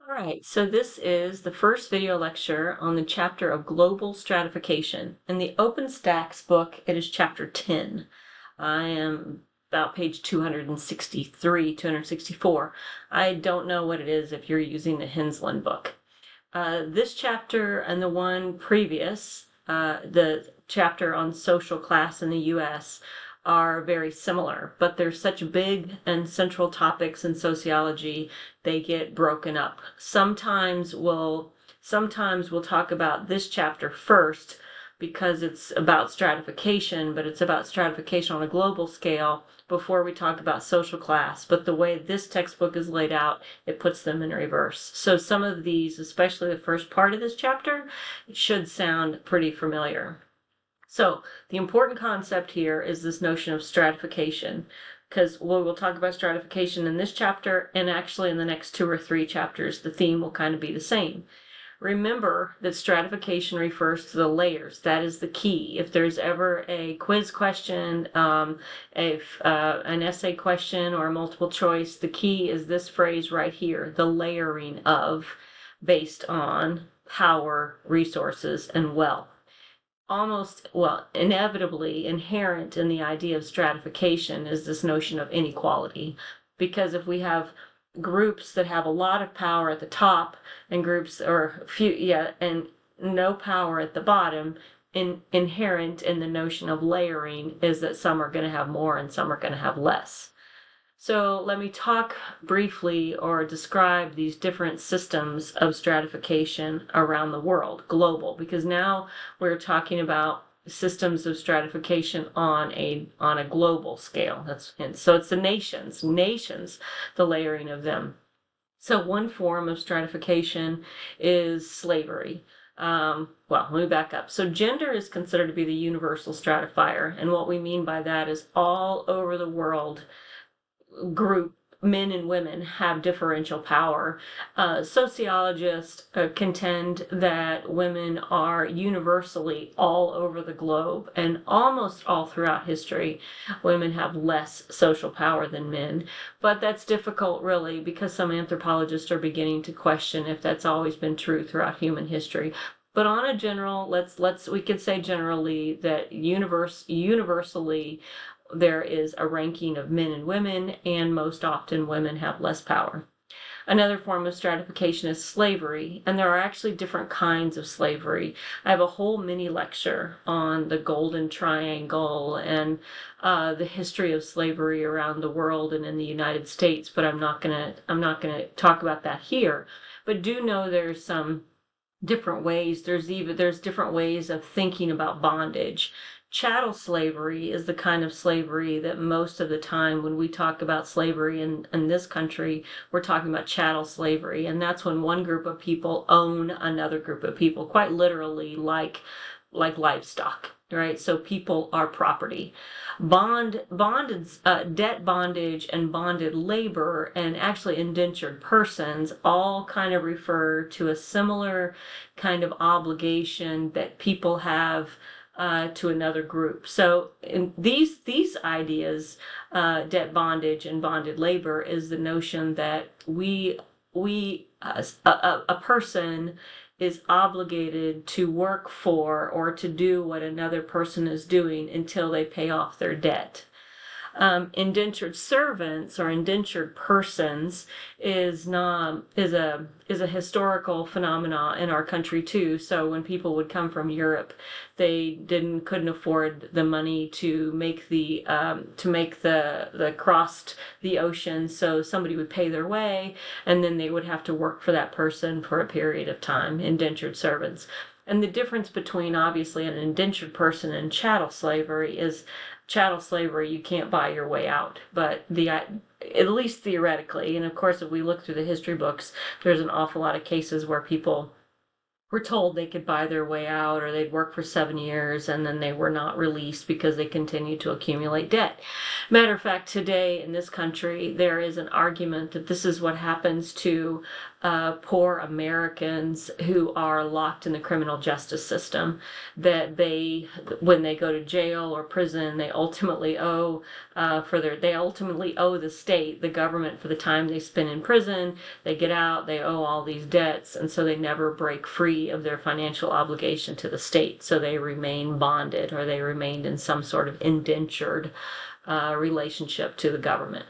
All right, so this is the first video lecture on the chapter of global stratification. In the OpenStax book, it is chapter 10. I am about page 263, 264. I don't know what it is if you're using the Hensland book. This chapter and the one previous, the chapter on social class in the U.S., are very similar, but they're such big and central topics in sociology, they get broken up. Sometimes we'll talk about this chapter first because it's about stratification, but it's about stratification on a global scale before we talk about social class. But the way this textbook is laid out, it puts them in reverse. So some of these, especially the first part of this chapter, should sound pretty familiar. So the important concept here is this notion of stratification, because we'll talk about stratification in this chapter, and actually in the next 2 or 3 chapters, the theme will kind of be the same. Remember that stratification refers to the layers. That is the key. If there's ever a quiz question, if an essay question or a multiple choice, the key is this phrase right here, the layering of, based on power, resources, and wealth. Inevitably inherent in the idea of stratification is this notion of inequality. Because if we have groups that have a lot of power at the top and groups or and no power at the bottom, inherent in the notion of layering is that some are going to have more and some are going to have less. So let me talk briefly or describe these different systems of stratification around the world, global, because now we're talking about systems of stratification on a global scale. So it's the nations, the layering of them. So one form of stratification is slavery. Let me back up. So gender is considered to be the universal stratifier, and what we mean by that is all over the world, group men and women have differential power. Sociologists contend that women are universally all over the globe and almost all throughout history, women have less social power than men. But that's difficult really because some anthropologists are beginning to question if that's always been true throughout human history. But on a general, we could say generally that universally there is a ranking of men and women, and most often women have less power. Another form of stratification is slavery, and there are actually different kinds of slavery. I have a whole mini lecture on the Golden Triangle and the history of slavery around the world and in the United States, but I'm not gonna talk about that here. But do know there's some different ways. There's different ways of thinking about bondage. Chattel slavery is the kind of slavery that most of the time when we talk about slavery in this country, we're talking about chattel slavery. And that's when one group of people own another group of people, quite literally like livestock, right? So people are property. Debt bondage and bonded labor and actually indentured persons all kind of refer to a similar kind of obligation that people have to another group. So in these ideas, debt bondage and bonded labor is the notion that a person is obligated to work for or to do what another person is doing until they pay off their debt. Indentured servants or indentured persons is a historical phenomena in our country too. So when people would come from Europe, they couldn't afford the money to make the crossed the ocean. So somebody would pay their way, and then they would have to work for that person for a period of time. Indentured servants. And the difference between obviously an indentured person and chattel slavery is chattel slavery, you can't buy your way out, but at least theoretically, and of course if we look through the history books, there's an awful lot of cases where people were told they could buy their way out, or they'd work for 7 years and then they were not released because they continued to accumulate debt. Matter of fact, today in this country, there is an argument that this is what happens to poor Americans who are locked in the criminal justice system, that when they go to jail or prison, they ultimately owe the state, the government, for the time they spend in prison. They get out, they owe all these debts, and so they never break free of their financial obligation to the state. So they remain bonded, or they remained in some sort of indentured relationship to the government.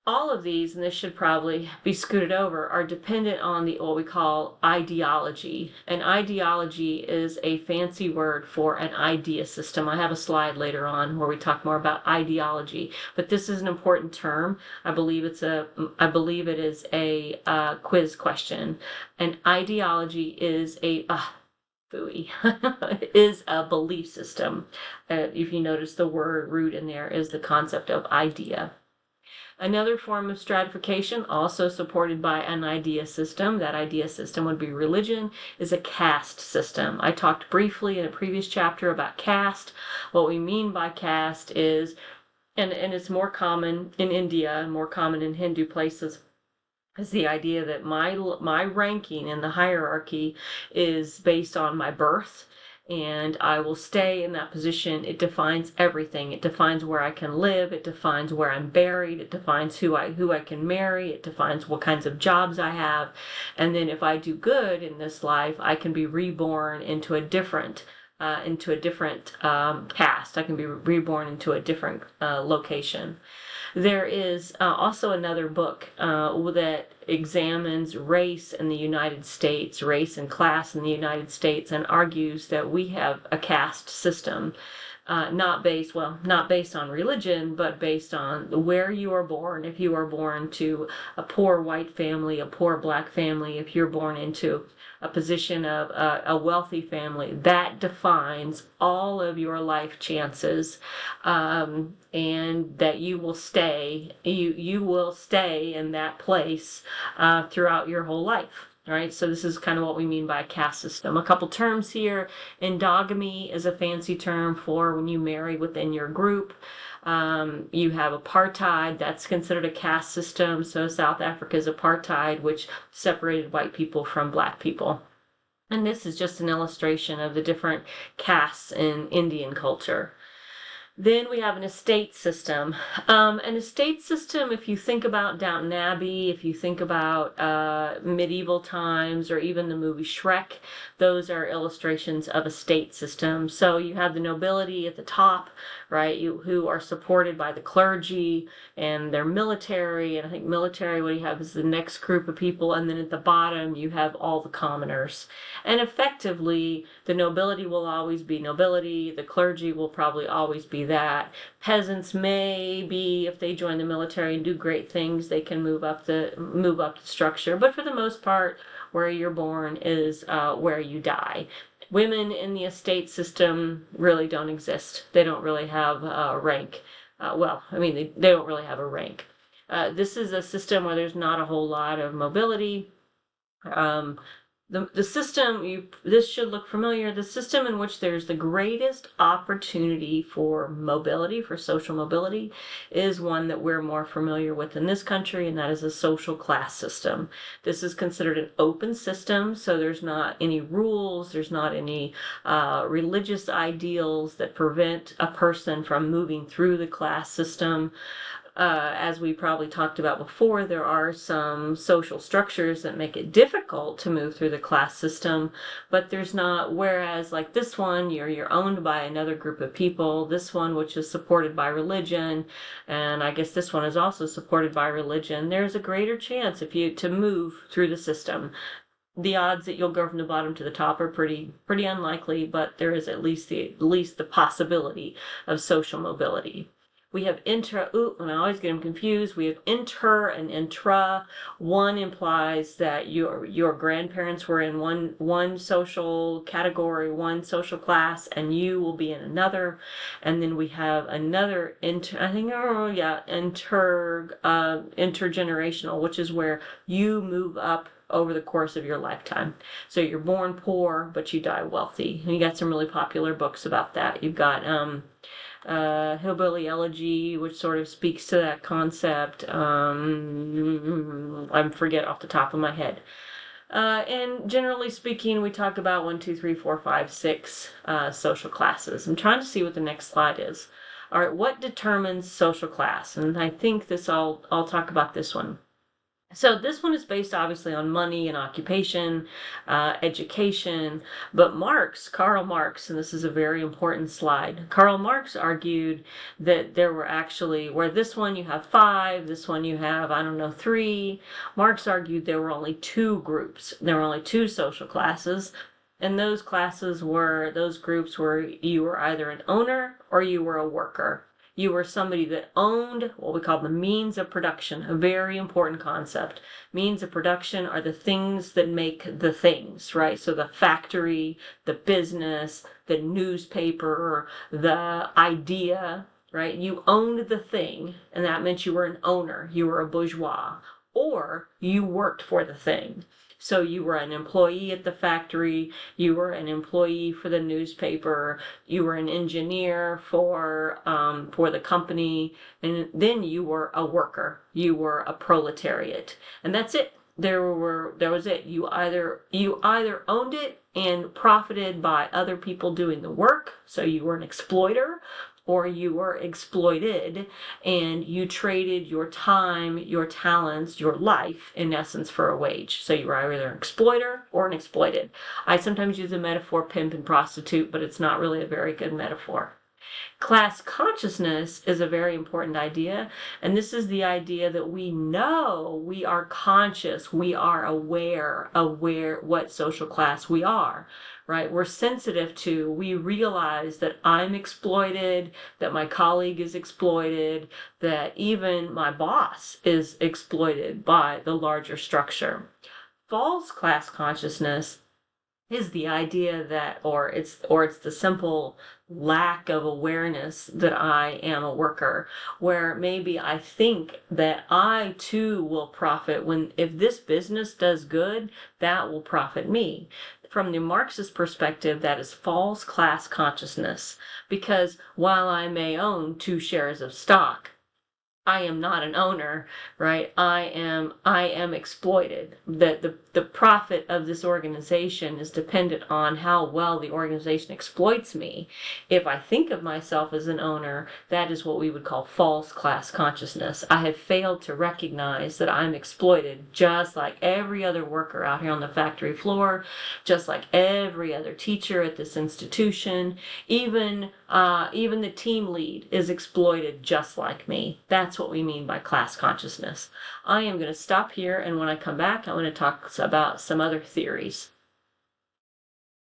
All of these, and this should probably be scooted over, are dependent on what we call ideology. An ideology is a fancy word for an idea system. I have a slide later on where we talk more about ideology, but this is an important term. I believe it is a quiz question. An ideology is is a belief system. If you notice, the word root in there is the concept of idea. Another form of stratification, also supported by an idea system, that idea system would be religion, is a caste system. I talked briefly in a previous chapter about caste. What we mean by caste is, and it's more common in India, more common in Hindu places, is the idea that my ranking in the hierarchy is based on my birth, and I will stay in that position. It defines everything. It defines where I can live. It defines where I'm buried. It defines who I can marry. It defines what kinds of jobs I have. And then if I do good in this life, I can be reborn into a different caste. I can be reborn into a different location. There is also another book that examines race in the United States, race and class in the United States, and argues that we have a caste system, not based on religion, but based on where you are born. If you are born to a poor white family, a poor black family, if you're born into a position of a wealthy family, that defines all of your life chances, and that you will stay in that place throughout your whole life. All right, so this is kind of what we mean by a caste system. A couple terms here. Endogamy is a fancy term for when you marry within your group. You have apartheid, that's considered a caste system. So South Africa's apartheid, which separated white people from black people. And this is just an illustration of the different castes in Indian culture. Then we have an estate system. An estate system, if you think about Downton Abbey, if you think about medieval times, or even the movie Shrek, those are illustrations of estate system. So you have the nobility at the top, right, who are supported by the clergy and their military. And I think military, what you have is the next group of people. And then at the bottom, you have all the commoners. And effectively, the nobility will always be nobility. The clergy will probably always be that. Peasants may be, if they join the military and do great things, they can move up the structure. But for the most part, where you're born is where you die. Women in the estate system really don't exist. They don't really have a rank. They don't really have a rank. This is a system where there's not a whole lot of mobility. The system, this should look familiar, the system in which there's the greatest opportunity for mobility, for social mobility, is one that we're more familiar with in this country, and that is a social class system. This is considered an open system, so there's not any rules, there's not any religious ideals that prevent a person from moving through the class system. As we probably talked about before, there are some social structures that make it difficult to move through the class system, but there's not, whereas like this one, you're owned by another group of people, this one, which is supported by religion, and I guess this one is also supported by religion, there's a greater chance to move through the system. The odds that you'll go from the bottom to the top are pretty unlikely, but there is at least the possibility of social mobility. We have and I always get them confused. We have inter and intra. One implies that your grandparents were in one social category, one social class, and you will be in another. And then we have another intergenerational, which is where you move up over the course of your lifetime. So you're born poor, but you die wealthy. And you got some really popular books about that. You've got Hillbilly Elegy, which sort of speaks to that concept. I forget off the top of my head. And generally speaking, we talk about 1, 2, 3, 4, 5, 6 social classes. I'm trying to see what the next slide is. All right, what determines social class? And I think I'll talk about this one. So this one is based obviously on money and occupation, education, but Karl Marx, and this is a very important slide, Karl Marx argued that there were actually, where this one you have 5, this one you have, I don't know, 3, Marx argued there were only 2 groups. There were only 2 social classes, and those groups were you were either an owner or you were a worker. You were somebody that owned what we call the means of production, a very important concept. Means of production are the things that make the things, right? So the factory, the business, the newspaper, the idea, right? You owned the thing, and that meant you were an owner, you were a bourgeois, or you worked for the thing. So you were an employee at the factory, you were an employee for the newspaper, you were an engineer for the company, and then you were a worker. You were a proletariat, and that's it. There was it. You either owned it and profited by other people doing the work, so you were an exploiter, or you were exploited and you traded your time, your talents, your life, in essence, for a wage. So you were either an exploiter or an exploited. I sometimes use the metaphor pimp and prostitute, but it's not really a very good metaphor. Class consciousness is a very important idea, and this is the idea that we know, we are conscious, we are aware what social class we are, right? We're sensitive to, we realize that I'm exploited, that my colleague is exploited, that even my boss is exploited by the larger structure. False class consciousness is the idea that, or it's the simple lack of awareness that I am a worker, where maybe I think that I too will profit if this business does good, that will profit me. From the Marxist perspective, that is false class consciousness, because while I may own 2 shares of stock, I am not an owner, right? I am exploited. The profit of this organization is dependent on how well the organization exploits me. If I think of myself as an owner, that is what we would call false class consciousness. I have failed to recognize that I'm exploited just like every other worker out here on the factory floor, just like every other teacher at this institution, even the team lead is exploited just like me. That's what we mean by class consciousness. I am going to stop here, and when I come back, I'm going to talk about some other theories.